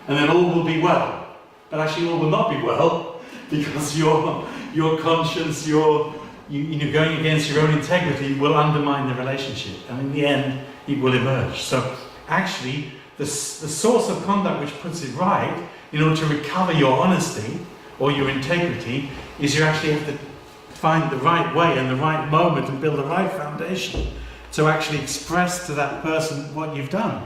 And then all will be well. But actually all will not be well, because your conscience, going against your own integrity will undermine the relationship, and in the end it will emerge. So actually the source of conduct which puts it right, in order to recover your honesty or your integrity, is you actually have to find the right way and the right moment and build the right foundation to actually express to that person what you've done.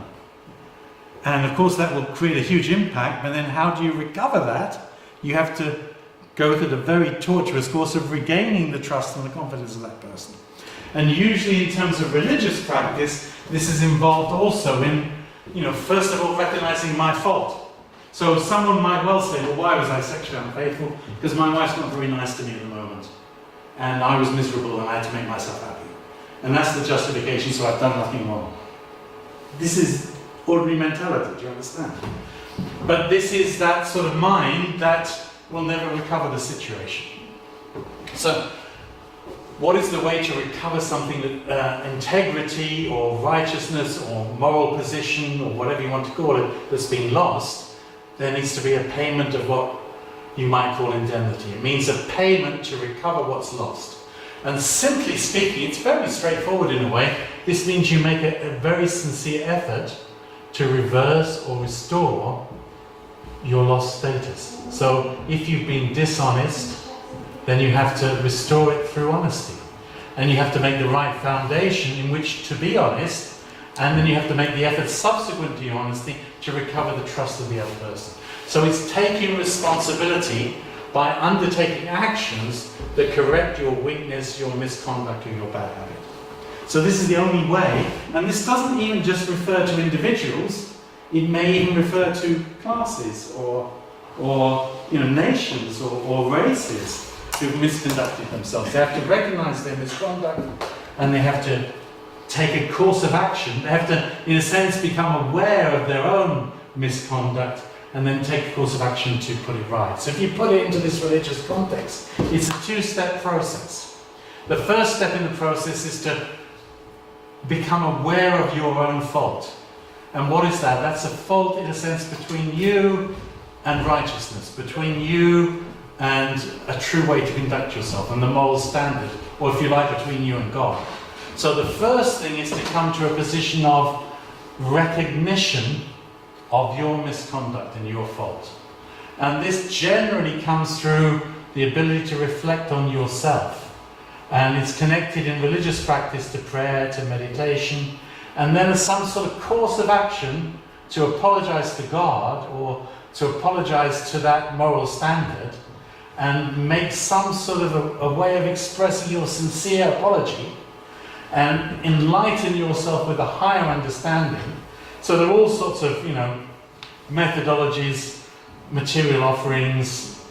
And of course that will create a huge impact, but then how do you recover that? You have to go through the very tortuous course of regaining the trust and the confidence of that person. And usually in terms of religious practice, this is involved also in, first of all, recognizing my fault. So someone might well say, well, why was I sexually unfaithful? Because my wife's not very nice to me at the moment. And I was miserable and I had to make myself happy. And that's the justification, so I've done nothing wrong. This is ordinary mentality, do you understand? But this is that sort of mind that will never recover the situation. So, what is the way to recover something that integrity or righteousness or moral position or whatever you want to call it that's been lost? There needs to be a payment of what you might call indemnity. It means a payment to recover what's lost. And simply speaking, it's very straightforward in a way. This means you make a very sincere effort to reverse or restore your lost status. So if you've been dishonest, then you have to restore it through honesty. And you have to make the right foundation in which to be honest, and then you have to make the effort subsequent to your honesty to recover the trust of the other person. So it's taking responsibility by undertaking actions that correct your weakness, your misconduct, or your bad habit. So this is the only way, and this doesn't even just refer to individuals, it may even refer to classes or nations or races who've misconducted themselves. They have to recognize their misconduct and they have to take a course of action. They have to, in a sense, become aware of their own misconduct and then take a course of action to put it right. So if you put it into this religious context, it's a two-step process. The first step in the process is to become aware of your own fault. And what is that? That's a fault, in a sense, between you and righteousness, between you and a true way to conduct yourself and the moral standard, or if you like, between you and God. So the first thing is to come to a position of recognition of your misconduct and your fault. And this generally comes through the ability to reflect on yourself. And it's connected in religious practice to prayer, to meditation, and then as some sort of course of action to apologize to God or to apologize to that moral standard and make some sort of a way of expressing your sincere apology and enlighten yourself with a higher understanding. So there are all sorts of, methodologies, material offerings,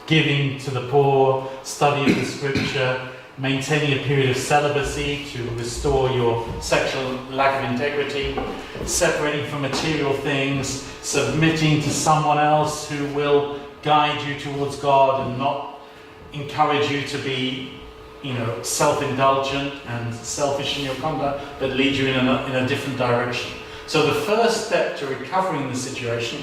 giving to the poor, study of the scripture, maintaining a period of celibacy to restore your sexual lack of integrity, separating from material things, submitting to someone else who will guide you towards God and not encourage you to be self-indulgent and selfish in your conduct that lead you in a different direction. So the first step to recovering the situation,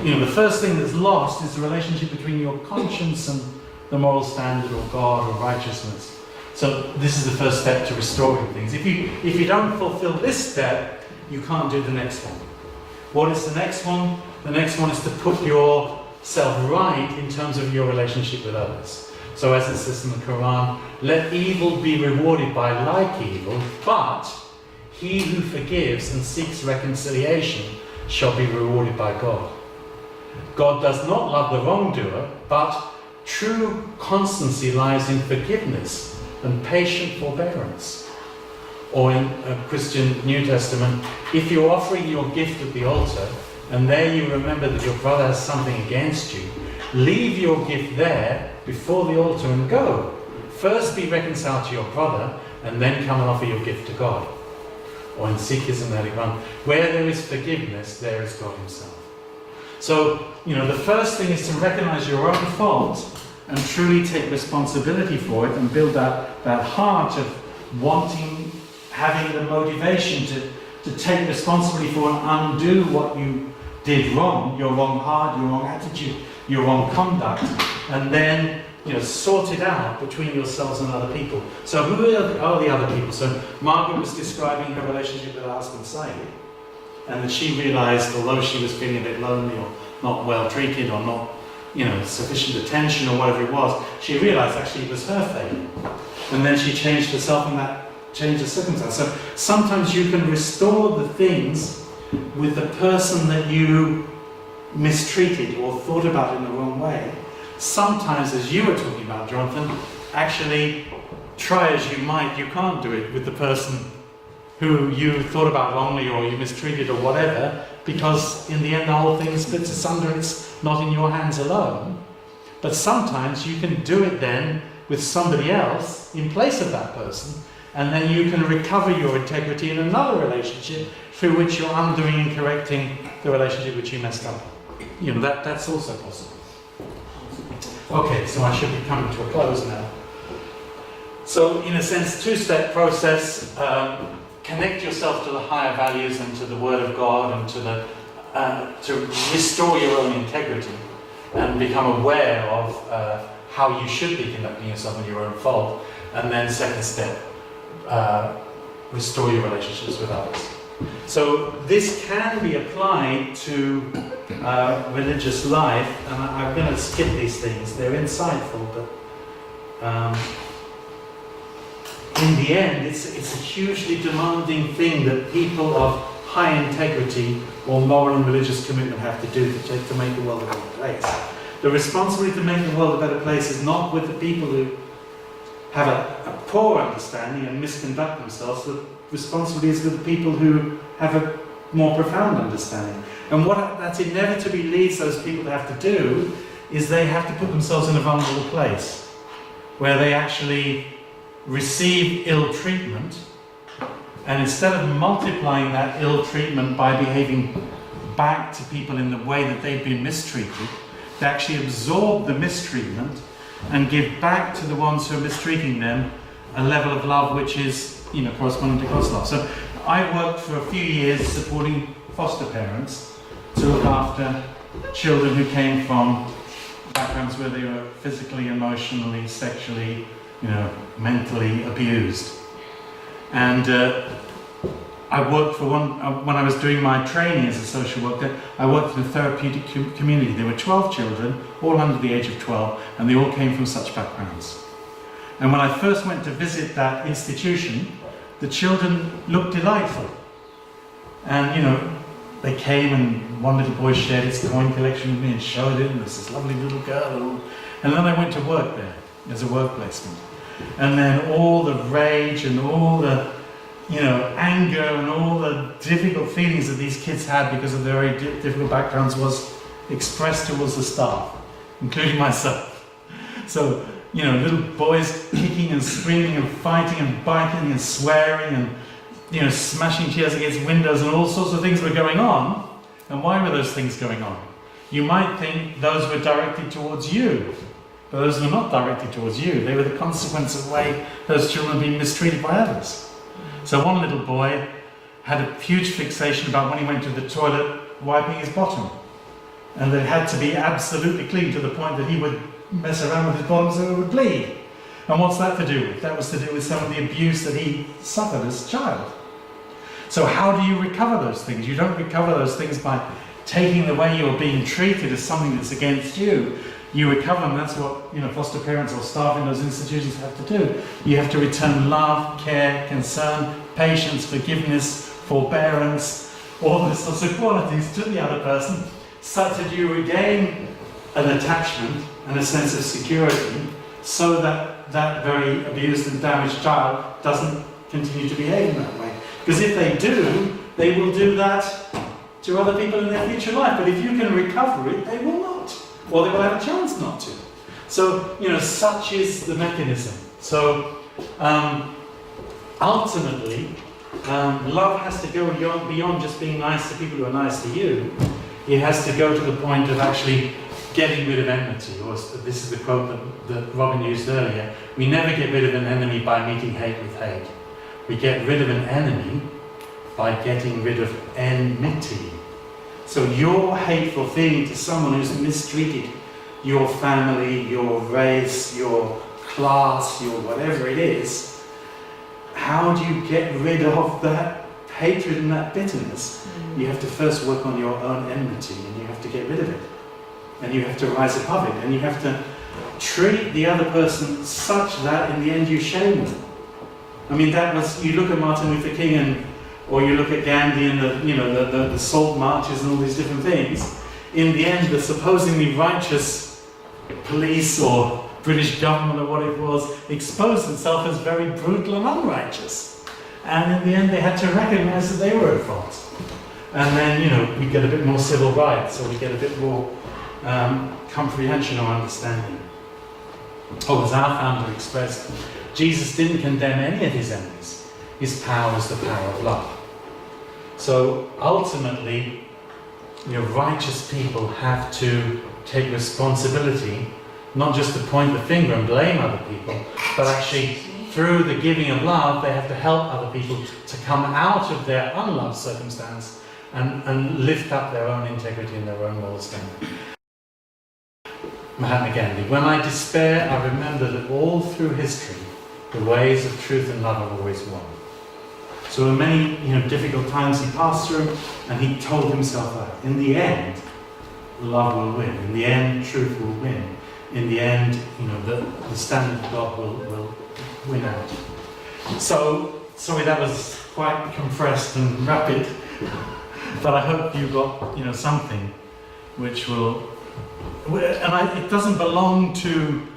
the first thing that's lost is the relationship between your conscience and the moral standard or God or righteousness. So this is the first step to restoring things. If you don't fulfill this step, you can't do the next one. What is the next one? The next one is to put yourself right in terms of your relationship with others. So as it says in the Quran, let evil be rewarded by like evil, but he who forgives and seeks reconciliation shall be rewarded by God. God does not love the wrongdoer, but true constancy lies in forgiveness and patient forbearance. Or in a Christian New Testament, if you're offering your gift at the altar, and there you remember that your brother has something against you, leave your gift there before the altar and go. First be reconciled to your brother, and then come and offer your gift to God. Or in Sikhism, where there is forgiveness, there is God himself. So, the first thing is to recognize your own fault and truly take responsibility for it and build that heart of wanting, having the motivation to take responsibility for and undo what you did wrong, your wrong heart, your wrong attitude, your wrong conduct, and then sort it out between yourselves and other people. So who are the other people? So Margaret was describing her relationship with her husband Said, and that she realised, although she was feeling a bit lonely or not well treated or not sufficient attention or whatever it was, she realised actually it was her failure. And then she changed herself, and that changed the circumstance. So sometimes you can restore the things with the person that you mistreated or thought about in the wrong way. Sometimes, as you were talking about, Jonathan, actually try as you might, you can't do it with the person who you thought about wrongly or you mistreated or whatever, because in the end the whole thing splits asunder. It's not in your hands alone. But sometimes you can do it then with somebody else in place of that person, and then you can recover your integrity in another relationship through which you're undoing and correcting the relationship which you messed up. That's also possible. Okay, so I should be coming to a close now. So, in a sense, two-step process. Connect yourself to the higher values and to the Word of God, and to restore your own integrity and become aware of how you should be conducting yourself in your own fault. And then, second step, restore your relationships with others. So this can be applied to religious life, and I'm going to skip these things. They're insightful, but in the end, it's a hugely demanding thing that people of high integrity or moral and religious commitment have to do to make the world a better place. The responsibility to make the world a better place is not with the people who have a poor understanding and misconduct themselves. The responsibility is with the people who have a more profound understanding. And what that inevitably leads those people to have to do is they have to put themselves in a vulnerable place where they actually receive ill treatment, and instead of multiplying that ill treatment by behaving back to people in the way that they've been mistreated, they actually absorb the mistreatment and give back to the ones who are mistreating them a level of love which is corresponding to God's love. So I worked for a few years supporting foster parents to look after children who came from backgrounds where they were physically, emotionally, sexually, mentally abused. And I worked for when I was doing my training as a social worker, I worked in a therapeutic community. There were 12 children, all under the age of 12, and they all came from such backgrounds. And when I first went to visit that institution, the children looked delightful. And, they came, and one little boy shared his coin collection with me and showed it, and there's this lovely little girl. And then I went to work there as a work placement. And then all the rage and all the, anger and all the difficult feelings that these kids had because of their very difficult backgrounds was expressed towards the staff, including myself. So, little boys kicking and screaming and fighting and biting and swearing and, smashing chairs against windows, and all sorts of things were going on. And why were those things going on? You might think those were directed towards you. but those were not directed towards you. They were the consequence of the way those children were being mistreated by others. So one little boy had a huge fixation about when he went to the toilet wiping his bottom. And it had to be absolutely clean to the point that he would mess around with his bottom so it would bleed. And what's that to do with? That was to do with some of the abuse that he suffered as a child. So how do you recover those things? You don't recover those things by taking the way you're being treated as something that's against you. You recover them. That's what foster parents or staff in those institutions have to do. You have to return love, care, concern, patience, forgiveness, forbearance, all those sorts of qualities to the other person, such that you regain an attachment and a sense of security, so that that very abused and damaged child doesn't continue to behave in that way. Because if they do, they will do that to other people in their future life. But if you can recover it, they will not. Or they will have a chance not to. So, such is the mechanism. So, ultimately, love has to go beyond just being nice to people who are nice to you. It has to go to the point of actually getting rid of enmity. Or this is the quote that Robin used earlier. We never get rid of an enemy by meeting hate with hate. We get rid of an enemy by getting rid of enmity. So your hateful thing to someone who's mistreated your family, your race, your class, your whatever it is, how do you get rid of that hatred and that bitterness? You have to first work on your own enmity, and you have to get rid of it. And you have to rise above it, and you have to treat the other person such that in the end you shame them. I mean, that was, you look at Martin Luther King or you look at Gandhi and the salt marches and all these different things. In the end, the supposedly righteous police or British government or what it was exposed itself as very brutal and unrighteous. And in the end, they had to recognize that they were at fault. And then, we get a bit more civil rights, or we get a bit more comprehension or understanding. Or as our founder expressed, Jesus didn't condemn any of his enemies. His power was the power of love. So ultimately, righteous people have to take responsibility, not just to point the finger and blame other people, but actually through the giving of love, they have to help other people to come out of their unloved circumstance and lift up their own integrity and their own moral standard. Mahatma Gandhi. When I despair, I remember that all through history, the ways of truth and love have always won. So in many difficult times he passed through, and he told himself that in the end, love will win. In the end, truth will win. In the end, the standard of God will win out. So, sorry that was quite compressed and rapid, but I hope you got something which will, and it doesn't belong to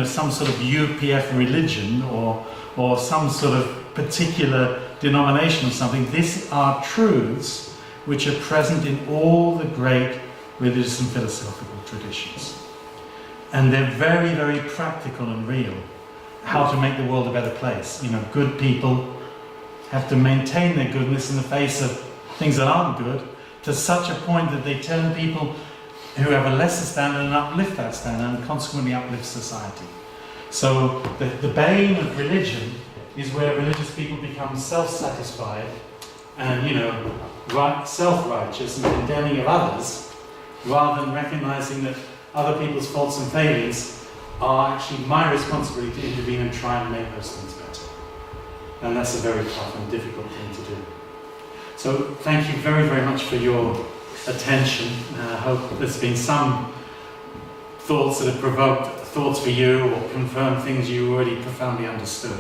some sort of UPF religion or some sort of particular denomination or something. These are truths which are present in all the great religious and philosophical traditions. And they're very, very practical and real. How to make the world a better place. Good people have to maintain their goodness in the face of things that aren't good, to such a point that they turn people who have a lesser standard and uplift that standard, and consequently uplift society. So the bane of religion is where religious people become self-satisfied and self-righteous and condemning of others, rather than recognizing that other people's faults and failings are actually my responsibility to intervene and try and make those things better. And that's a very tough and difficult thing to do. So thank you very, very much for your attention. I hope there's been some thoughts that have provoked thoughts for you or confirmed things you already profoundly understood.